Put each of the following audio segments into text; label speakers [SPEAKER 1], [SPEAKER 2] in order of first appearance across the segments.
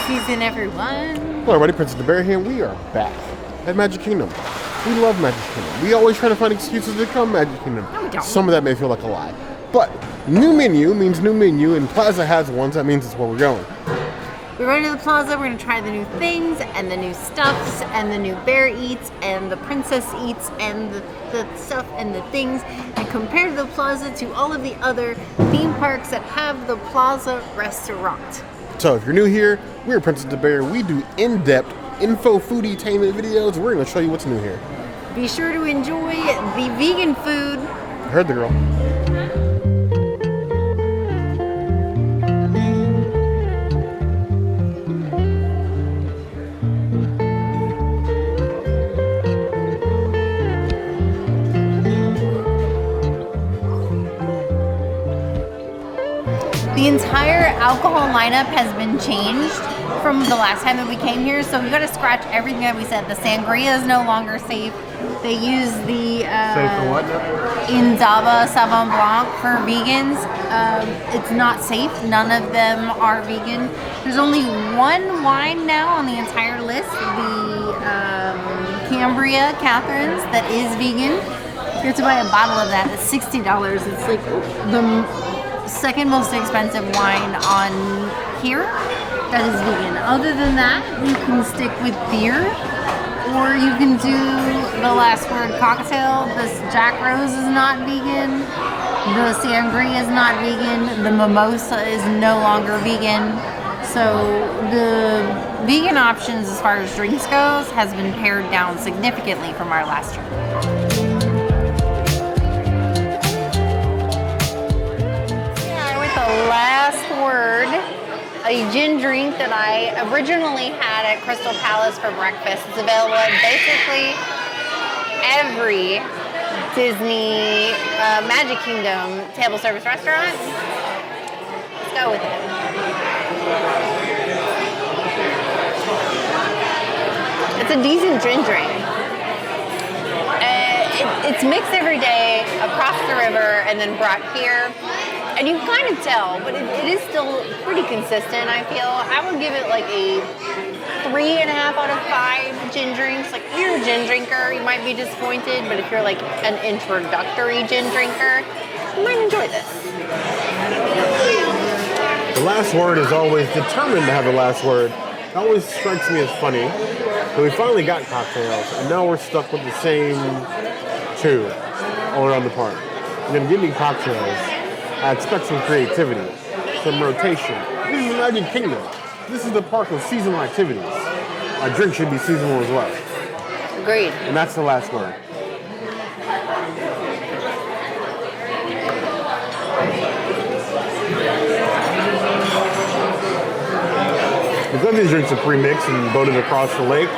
[SPEAKER 1] season, everyone.
[SPEAKER 2] Hello, everybody. Princess the Bear here, and we are back at Magic Kingdom. We love Magic Kingdom. We always try to find excuses to come Magic Kingdom.
[SPEAKER 1] No, we don't.
[SPEAKER 2] Some of that may feel like a lie. But new menu means new menu, and Plaza has one, so that means it's where we're going.
[SPEAKER 1] We're going to the Plaza. We're going to try the new things, and the new stuffs, and the new bear eats, and the princess eats, and the stuff and the things, and compare the Plaza to all of the other theme parks that have the Plaza Restaurant.
[SPEAKER 2] So if you're new here, we're Princess the Bear. We do in-depth info foodie-tainment videos. We're going to show you what's new here.
[SPEAKER 1] Be sure to enjoy the vegan food.
[SPEAKER 2] I heard the girl.
[SPEAKER 1] The entire alcohol lineup has been changed from the last time that we came here, so we got to scratch everything that we said. The sangria is no longer safe. They use the
[SPEAKER 2] Safe for what now?
[SPEAKER 1] Inzaba Sauvignon Blanc for vegans. It's not safe. None of them are vegan. There's only one wine now on the entire list, the Cambria Catherine's, that is vegan. You have to buy a bottle of that. It's $60. It's like the second most expensive wine on here that is vegan. Other than that, you can stick with beer, or you can do the last word cocktail. This Jack Rose is not vegan. The sangria is not vegan. The mimosa is no longer vegan. So the vegan options as far as drinks goes has been pared down significantly from our last trip. Last word, a gin drink that I originally had at Crystal Palace for breakfast. It's available at basically every Disney Magic Kingdom table service restaurant. Let's go with it. It's a decent gin drink. It's mixed every day across the river and then brought here. And you can kind of tell, but it is still pretty consistent, I feel. I would give it like a 3.5 out of 5 gin drinks. Like, if you're a gin drinker, you might be disappointed, but if you're like an introductory gin drinker, you might enjoy this.
[SPEAKER 2] The last word is always determined to have the last word. It always strikes me as funny. So we finally got cocktails, and now we're stuck with the same two all around the park. You're going to give me cocktails. I expect some creativity, some rotation. This is Magic Kingdom. This is the park of seasonal activities. A drink should be seasonal as well.
[SPEAKER 1] Agreed.
[SPEAKER 2] And that's the last word. Because these drinks are pre-mixed and boated across the lake,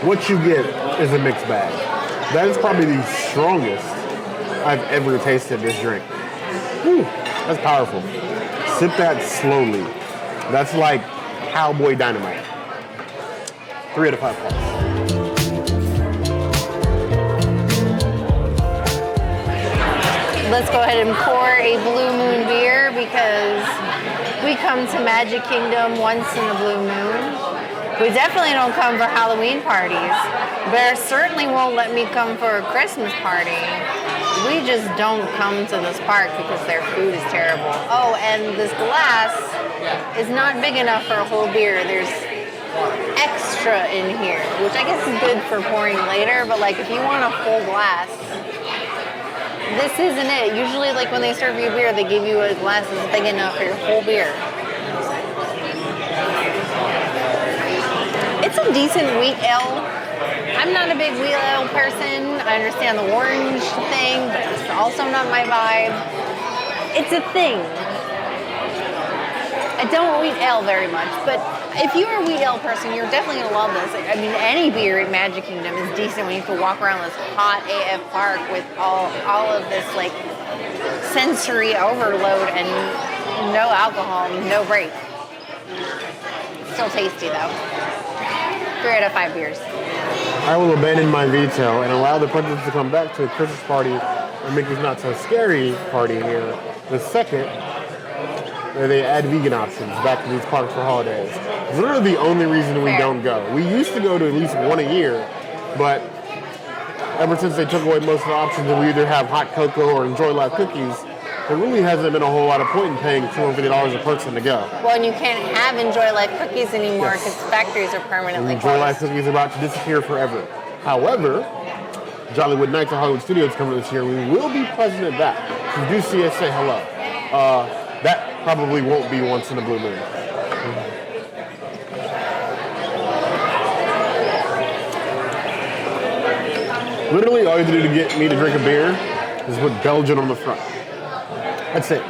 [SPEAKER 2] what you get is a mixed bag. That is probably the strongest I've ever tasted this drink. Whew, that's powerful. Sip that slowly. That's like cowboy dynamite. 3 out of 5 points.
[SPEAKER 1] Let's go ahead and pour a Blue Moon beer because we come to Magic Kingdom once in a blue moon. We definitely don't come for Halloween parties. Bear certainly won't let me come for a Christmas party. We just don't come to this park because their food is terrible. Oh, and this glass is not big enough for a whole beer. There's extra in here, which I guess is good for pouring later, but like if you want a full glass, this isn't it. Usually like when they serve you beer, they give you a glass that's big enough for your whole beer. It's a decent wheat ale. I'm not a big wheat ale person. I understand the orange thing, but it's also not my vibe. It's a thing. I don't wheat ale very much, but if you're a wheat ale person, you're definitely gonna love this. I mean, any beer at Magic Kingdom is decent when you can walk around this hot AF park with all of this like sensory overload and no alcohol, no break. Still tasty though. 3 out of 5 beers.
[SPEAKER 2] I will abandon my veto and allow the princess to come back to a Christmas party and make this not so scary party here. The second where they add vegan options back to these parks for holidays. It's literally the only reason we don't go. We used to go to at least one a year, but ever since they took away most of the options and we either have hot cocoa or Enjoy Life cookies, there really hasn't been a whole lot of point in paying $250 a person to go.
[SPEAKER 1] Well, and you can't have Enjoy Life cookies anymore because factories are permanently
[SPEAKER 2] Enjoy Life
[SPEAKER 1] closed.
[SPEAKER 2] cookies are about to disappear forever. However, Jollywood Nights at Hollywood Studios coming this year. We will be present at that. If you do see us, say hello. That probably won't be once in a blue moon. Literally, all you have to do to get me to drink a beer is put Belgian on the front. That's it.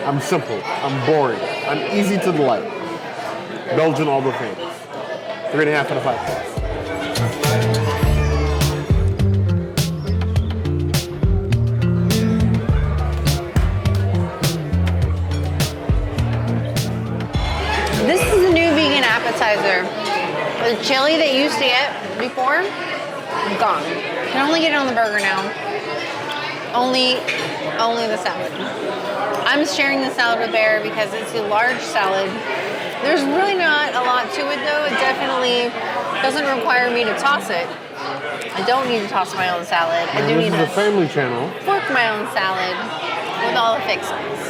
[SPEAKER 2] I'm simple. I'm boring. I'm easy to delight. Belgian all the things. 3.5 out of 5 stars.
[SPEAKER 1] This is a new vegan appetizer. The chili that you used to get before, gone. You can only get it on the burger now. Only the salad. I'm sharing the salad with Bear because it's a large salad. There's really not a lot to it though. It definitely doesn't require me to toss it. I don't need to toss my own salad. I do need to
[SPEAKER 2] This is a family channel.
[SPEAKER 1] fork my own salad with all the fixings.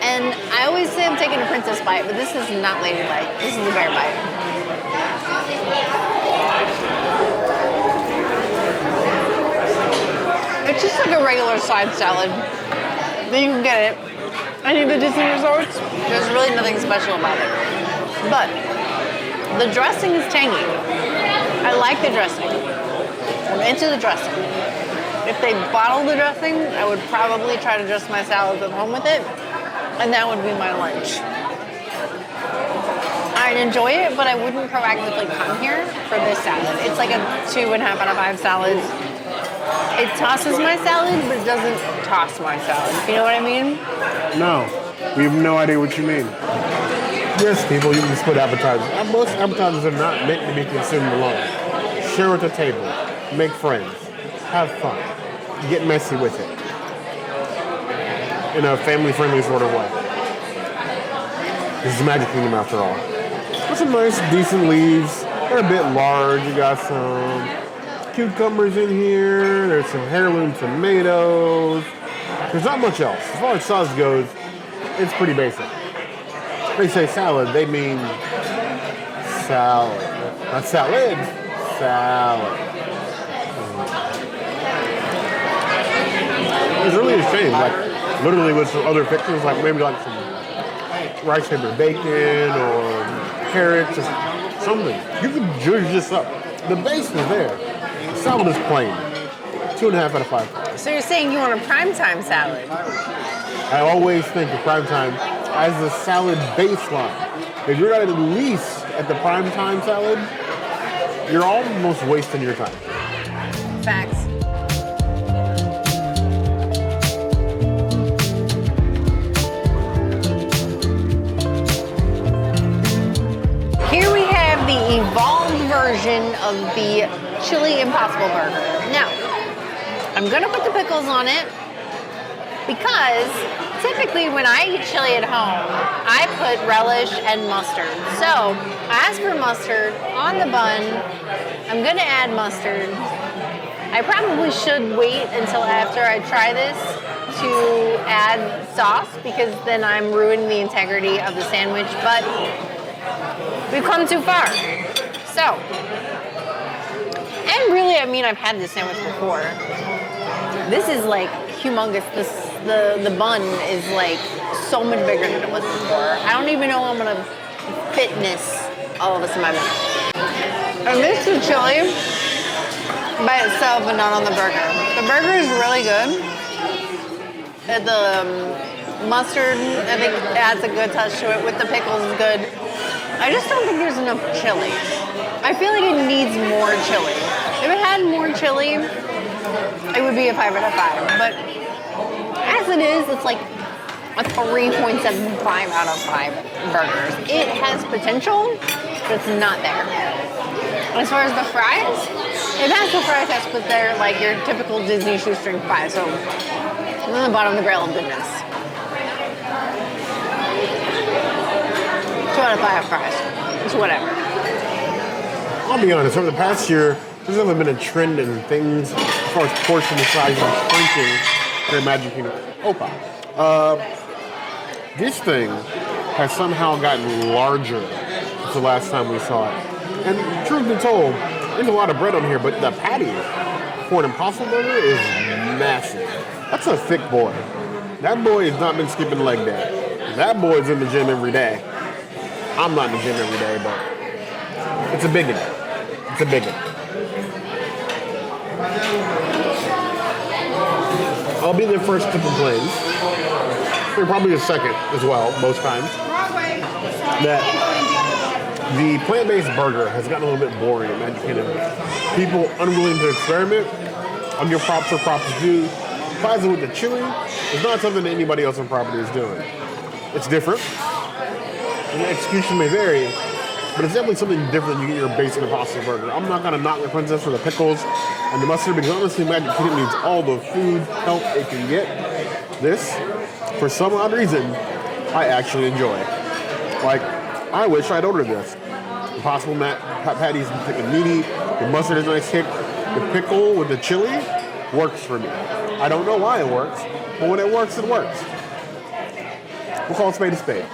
[SPEAKER 1] And I always say I'm taking a princess bite, but this is not lady bite. This is the bear bite. It's just like a regular side salad. Then you can get it. Any of the Disney resorts, there's really nothing special about it. But the dressing is tangy. I like the dressing. I'm into the dressing. If they bottle the dressing, I would probably try to dress my salads at home with it. And that would be my lunch. I'd enjoy it, but I wouldn't proactively come here for this salad. It's like a 2.5 out of 5 salad. It tosses my salad, but it doesn't toss my salad. You know what I mean?
[SPEAKER 2] No. We have no idea what you mean. Yes, people, you can split appetizers. Most appetizers are not meant to be consumed alone. Share at the table. Make friends. Have fun. Get messy with it. In a family-friendly sort of way. This is Magic Kingdom after all. There's some nice, decent leaves. They're a bit large. You got some cucumbers in here. There's some heirloom tomatoes. There's not much else. As far as sauce goes, it's pretty basic. They say salad, they mean salad. Not salad, salad. It's really a shame. Like, literally with some other fixings, like maybe like some rice paper bacon or carrots or something. You could judge this up. The base is there. The salad is plain. 2.5 out of 5.
[SPEAKER 1] So you're saying you want a primetime salad?
[SPEAKER 2] I always think of primetime as the salad baseline. If you're not at least at the primetime salad, you're almost wasting your time.
[SPEAKER 1] Facts. Here we have the evolved version of the Chili Impossible Burger. Now, I'm gonna put the pickles on it because typically when I eat chili at home, I put relish and mustard. So I asked for mustard on the bun. I'm gonna add mustard. I probably should wait until after I try this to add sauce because then I'm ruining the integrity of the sandwich, but we've come too far. So, and really, I mean, I've had this sandwich before. This is like humongous. The bun is like so much bigger than it was before. I don't even know how I'm gonna fitness all of this in my mouth. I miss the chili by itself and not on the burger. The burger is really good. The mustard, I think, adds a good touch to it. With the pickles is good. I just don't think there's enough chili. I feel like it needs more chili. If it had more chili, it would be a 5 out of 5. But as it is, it's like a 3.75 out of 5 burgers. It has potential, but it's not there. As far as the fries, it has the fry test, but they're like your typical Disney shoestring fries. So on the bottom of the barrel of goodness.
[SPEAKER 3] 2 out of 5 fries. It's whatever.
[SPEAKER 2] I'll be honest, over the past year, there's never been a trend in things as far as portion size and shrinking here in Magic Kingdom. Opa. This thing has somehow gotten larger since the last time we saw it. And truth be told, there's a lot of bread on here, but the patty for an Impossible Burger is massive. That's a thick boy. That boy has not been skipping leg day. That boy's in the gym every day. I'm not in the gym every day, but it's a big one. It's a big one. I'll be the first to complain. You're probably the second as well, most times. That the plant-based burger has gotten a little bit boring at Magic Kingdom. People unwilling to experiment. I'll give props where props is due. Plaza with the chili is not something that anybody else on property is doing. It's different. And the execution may vary, but it's definitely something different than you get your basic Impossible Burger. I'm not going to knock the princess for the pickles and the mustard because honestly, Magic Kingdom needs all the food help it can get. This, for some odd reason, I actually enjoy. Like, I wish I'd ordered this. Impossible patties are meaty, the mustard is a nice kick, the pickle with the chili works for me. I don't know why it works, but when it works, it works. We'll call a spade a spade.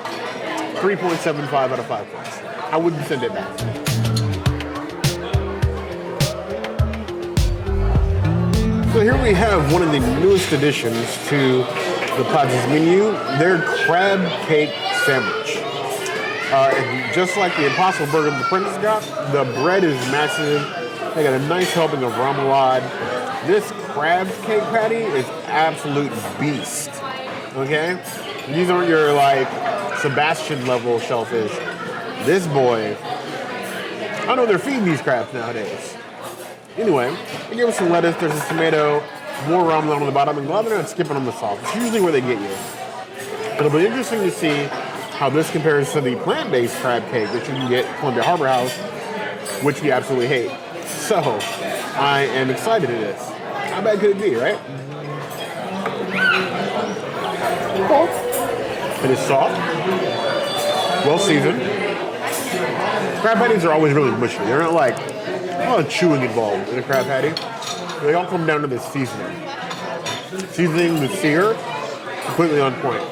[SPEAKER 2] 3.75 out of 5 points. I wouldn't send it back. So here we have one of the newest additions to the Plaza's menu, their crab cake sandwich. Just like the Impossible Burger the Princess got, the bread is massive. They got a nice helping of remoulade. This crab cake patty is absolute beast. Okay? These aren't your like Sebastian level shellfish. This boy, I don't know they're feeding these crabs nowadays. Anyway, they give us some lettuce, there's a tomato, more ramen on the bottom. I'm glad they're not skipping on the sauce. It's usually where they get you. It'll be interesting to see how this compares to the plant-based crab cake that you can get at Columbia Harbor House, which we absolutely hate. So, I am excited at this. How bad could it be, right? Cool. It is soft, well seasoned. Crab patties are always really mushy. They're not like, a lot of chewing involved in a crab patty. They all come down to this seasoning. Seasoning, the sear, completely on point.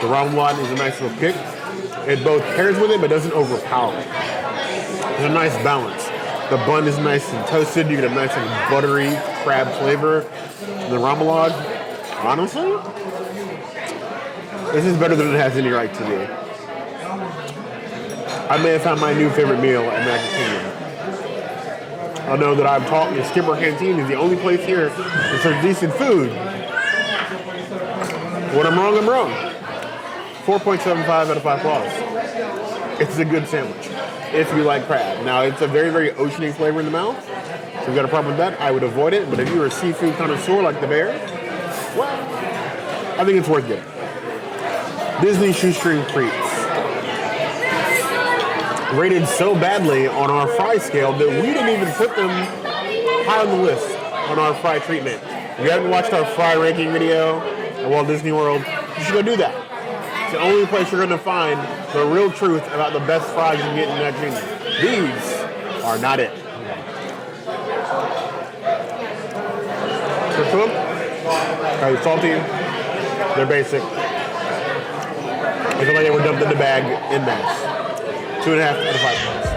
[SPEAKER 2] The remoulade is a nice little kick. It both pairs with it, but doesn't overpower it. There's a nice balance. The bun is nice and toasted. You get a nice and buttery crab flavor. And the remoulade, honestly, this is better than it has any right to be. I may have found my new favorite meal at Magic Kingdom. I know that I've taught the Skipper Canteen is the only place here that serves decent food. When I'm wrong, I'm wrong. 4.75 out of 5 claws. It's a good sandwich if you like crab. Now, it's a very, very oceany flavor in the mouth. So if you've got a problem with that, I would avoid it. But if you're a seafood connoisseur like the bear, well, I think it's worth getting. Disney Shoestring Treats. Rated so badly on our fry scale that we didn't even put them high on the list on our fry treatment. If you haven't watched our fry ranking video at Walt Disney World, you should go do that. It's the only place you're going to find the real truth about the best fries you can get in that kingdom. These are not it. They're cooked. They're salty. They're basic. I feel like they were dumped in the bag in mass. 2.5 out of 5 points.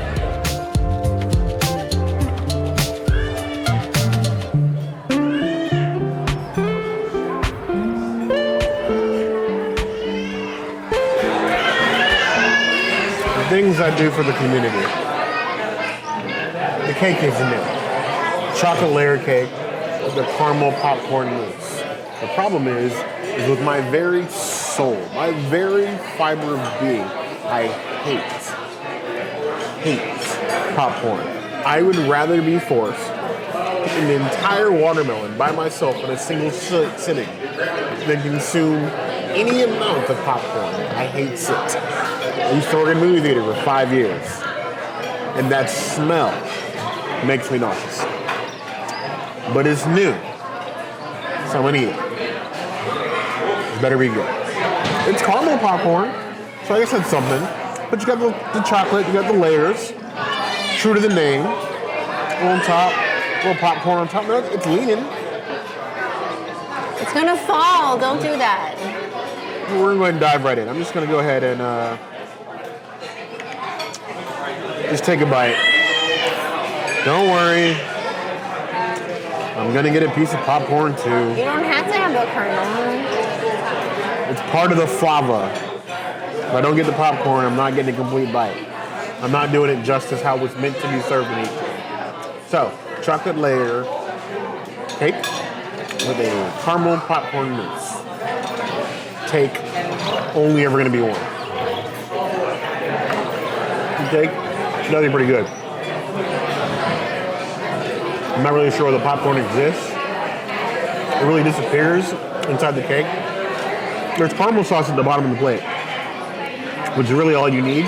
[SPEAKER 2] Things I do for the community. The cake is new. Chocolate layer cake with the caramel popcorn mousse. The problem is with my very soul, my very fiber of being, I hate popcorn. I would rather be forced to eat an entire watermelon by myself in a single sitting than consume any amount of popcorn. I hate it. I used to work in a movie theater for 5 years, and that smell makes me nauseous. But it's new, so I'm gonna eat it. It better be good. It's caramel popcorn, so I guess that's something. But you got the chocolate, you got the layers. True to the name. On top, a little popcorn on top. No, it's leaning.
[SPEAKER 1] It's gonna fall. Don't do that.
[SPEAKER 2] We're going to dive right in. I'm just going to go ahead and just take a bite. Don't worry. I'm going to get a piece of popcorn too.
[SPEAKER 1] You don't have to have the kernel.
[SPEAKER 2] It's part of the flava. If I don't get the popcorn, I'm not getting a complete bite. I'm not doing it justice how it's meant to be served and eaten. So, chocolate layer cake with a caramel popcorn mousse. Take only ever going to be one. The cake, it's actually pretty good. I'm not really sure where the popcorn exists. It really disappears inside the cake. There's caramel sauce at the bottom of the plate, which is really all you need.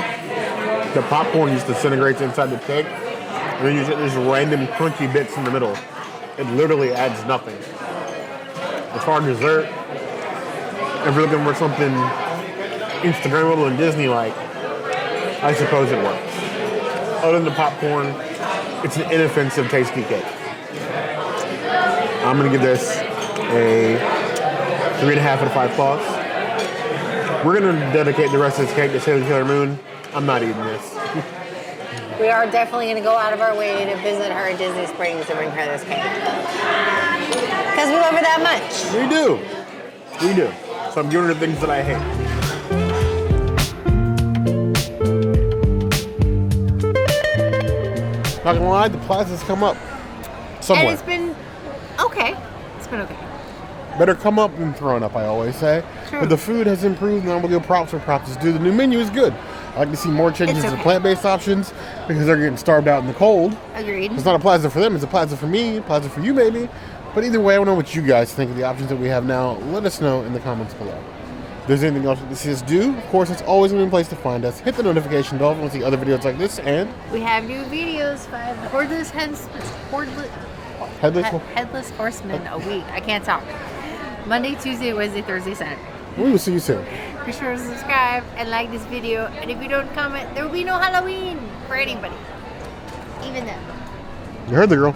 [SPEAKER 2] The popcorn just disintegrates inside the cake, and then you get these random crunchy bits in the middle. It literally adds nothing. As far as dessert, if you're looking for something Instagrammable and Disney-like, I suppose it works. Other than the popcorn, it's an inoffensive, tasty cake. I'm gonna give this a 3.5 out of 5 claws. We're gonna dedicate the rest of this cake to Sailor Moon. I'm not eating this.
[SPEAKER 1] We are definitely going to go out of our way to visit her at Disney Springs and bring her this cake. Because we love her that much.
[SPEAKER 2] We do. We do. So I'm giving her the things that I hate. Not gonna lie, the Plaza's come up somewhere.
[SPEAKER 1] And it's been okay. It's been okay.
[SPEAKER 2] Better come up than thrown up, I always say.
[SPEAKER 1] True.
[SPEAKER 2] But the food has improved, and I'm gonna give props where props is due. The new menu is good. I like to see more changes to plant-based options because they're getting starved out in the cold.
[SPEAKER 1] Agreed.
[SPEAKER 2] It's not a Plaza for them, it's a Plaza for me, a Plaza for you maybe. But either way, I want to know what you guys think of the options that we have now. Let us know in the comments below. If there's anything else that you see us do, of course, it's always going to be a place to find us. Hit the notification bell if you want to see other videos like this, and
[SPEAKER 1] we have new videos, 5 headless horsemen a week. I can't talk. Monday, Tuesday, Wednesday, Thursday, Saturday.
[SPEAKER 2] We will see you soon.
[SPEAKER 1] Be sure to subscribe and like this video. And if you don't comment, there will be no Halloween for anybody. Even them.
[SPEAKER 2] You heard the girl.